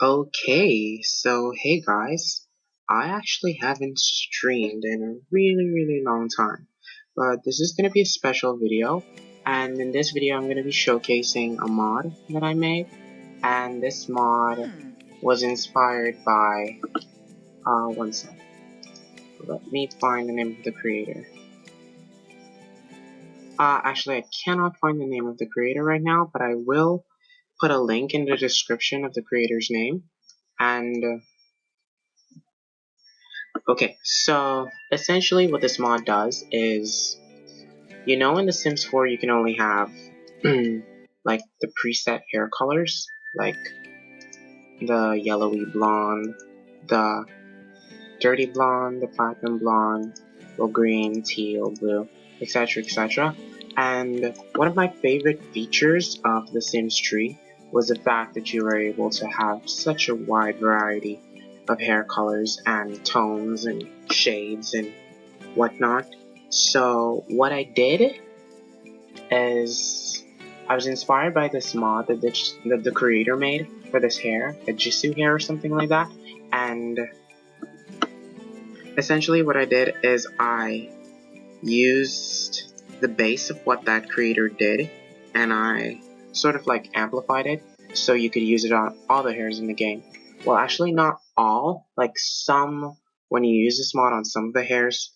Okay, so hey guys, I actually haven't streamed in a really long time, but this is going to be a special video, and in this video I'm going to be showcasing a mod that I made, and this mod was inspired by, one sec, let me find the name of the creator. Actually I cannot find the name of the creator right now, but I will put a link in the description of the creator's name, and okay, so essentially what this mod does is, in The Sims 4 you can only have like the preset hair colors, like the yellowy blonde, the dirty blonde, the platinum blonde, well green, teal, blue, etc, etc. And one of my favorite features of the Sims tree was the fact that you were able to have such a wide variety of hair colors and tones and shades and whatnot. So what I did is I was inspired by this mod that the creator made for this hair, a Jisoo hair or something like that, and essentially what I did is I used the base of what that creator did and I sort of like amplified it so you could use it on all the hairs in the game. Well, actually not all, like some, when you use this mod on some of the hairs,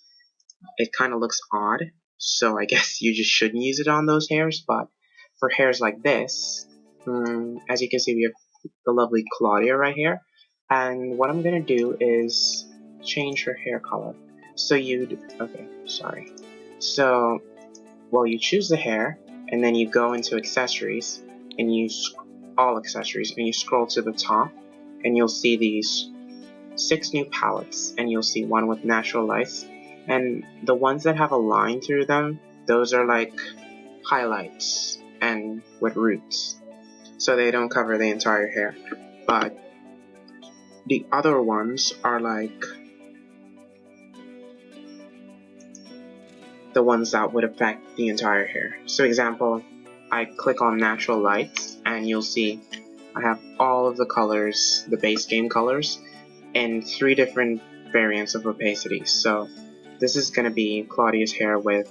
it kind of looks odd, so I guess you just shouldn't use it on those hairs, but for hairs like this, as you can see we have the lovely Claudia right here, and what I'm gonna do is change her hair color. So well, you choose the hair, and then you go into accessories, and all accessories, and you scroll to the top, and you'll see these 6 new palettes, and you'll see one with natural lights, and the ones that have a line through them, those are like highlights and with roots, so they don't cover the entire hair. But the other ones are like the ones that would affect the entire hair. So example, I click on natural lights and you'll see I have all of the colors, the base game colors, in 3 different variants of opacity. So this is going to be Claudia's hair with,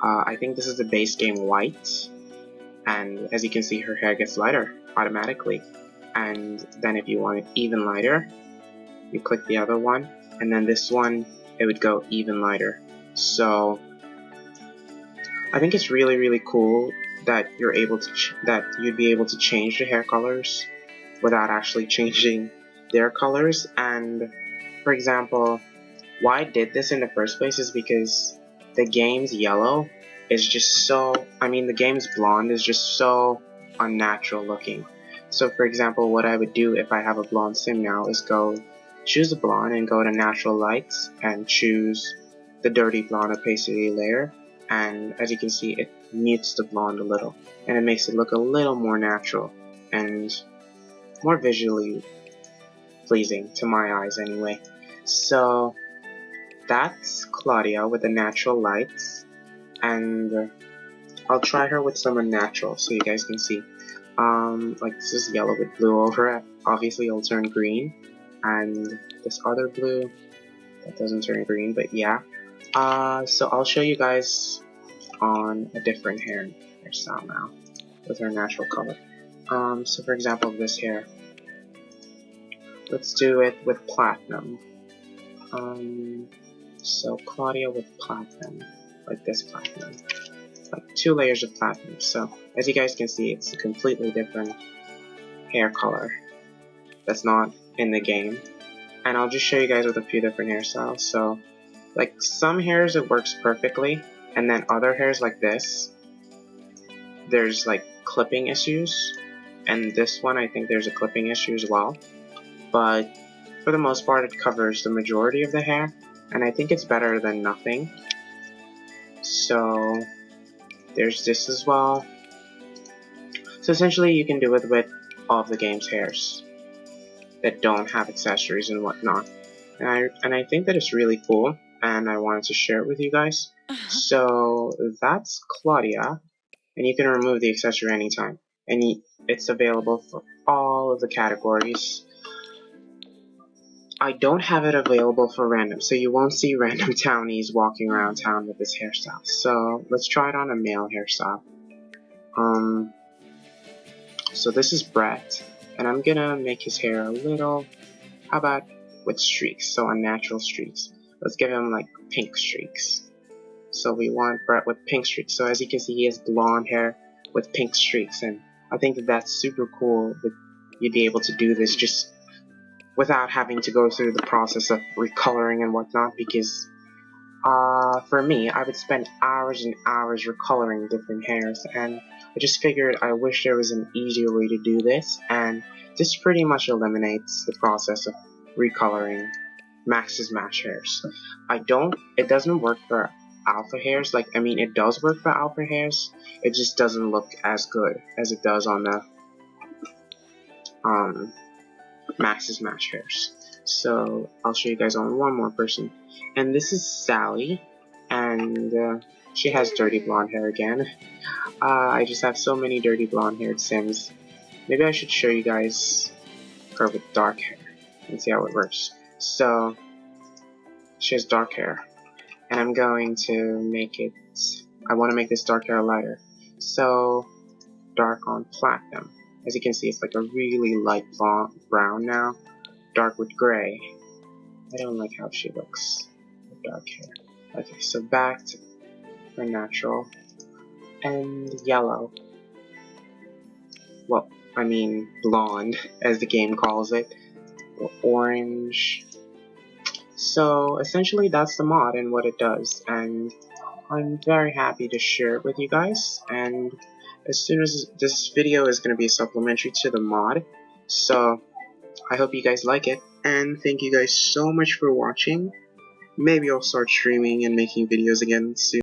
I think this is the base game white, and as you can see her hair gets lighter automatically. And then if you want it even lighter, you click the other one, and then this one, it would go even lighter. So I think it's really cool that you're able to that you'd be able to change the hair colors without actually changing their colors. And for example, why I did this in the first place is because the game's yellow is just so, the game's blonde is just so unnatural looking. So for example, what I would do if I have a blonde sim now is choose a blonde and go to natural lights and choose the dirty blonde opacity layer, and as you can see it mutes the blonde a little and it makes it look a little more natural and more visually pleasing to my eyes anyway. So that's Claudia with the natural lights, and I'll try her with some unnatural so you guys can see. Like this is yellow with blue over it. Obviously it'll turn green, and this other blue, that doesn't turn green, but yeah. So I'll show you guys on a different hairstyle now with her natural color. So for example, this hair, let's do it with platinum. So Claudia with platinum, like this platinum, like 2 layers of platinum. So as you guys can see, it's a completely different hair color that's not in the game. And I'll just show you guys with a few different hairstyles. So like some hairs it works perfectly, and then other hairs like this, there's like clipping issues, and this one I think there's a clipping issue as well, but for the most part it covers the majority of the hair, and I think it's better than nothing. So there's this as well. So essentially you can do it with all of the game's hairs that don't have accessories and whatnot, and I think that it's really cool, and I wanted to share it with you guys. So that's Claudia, and you can remove the accessory anytime. and it's available for all of the categories. I don't have it available for random, so you won't see random townies walking around town with this hairstyle. So let's try it on a male hairstyle. So this is Brett, and I'm gonna make his hair a little, how about with streaks, so unnatural streaks. Let's give him like pink streaks. So we want Brett with pink streaks. So as you can see, he has blonde hair with pink streaks, and I think that that's super cool that you'd be able to do this just without having to go through the process of recoloring and whatnot, because for me, I would spend hours and hours recoloring different hairs, and I just figured I wish there was an easier way to do this, and this pretty much eliminates the process of recoloring Max's Match hairs. It doesn't work for alpha hairs, it does work for alpha hairs, it just doesn't look as good as it does on the Max's Match hairs. So I'll show you guys on one more person, and this is Sally, and she has dirty blonde hair again. I just have so many dirty blonde haired Sims. Maybe I should show you guys her with dark hair and see how it works. So she has dark hair, and I'm going to make it, I want to make this dark hair lighter, so dark on platinum. As you can see, it's like a really light brown now, dark with gray. I don't like how she looks with dark hair. Okay, so back to her natural, and yellow. Well, I mean blonde, as the game calls it, or orange. So essentially that's the mod and what it does, and I'm very happy to share it with you guys, and as soon as this video is going to be supplementary to the mod, so I hope you guys like it, and thank you guys so much for watching. Maybe I'll start streaming and making videos again soon.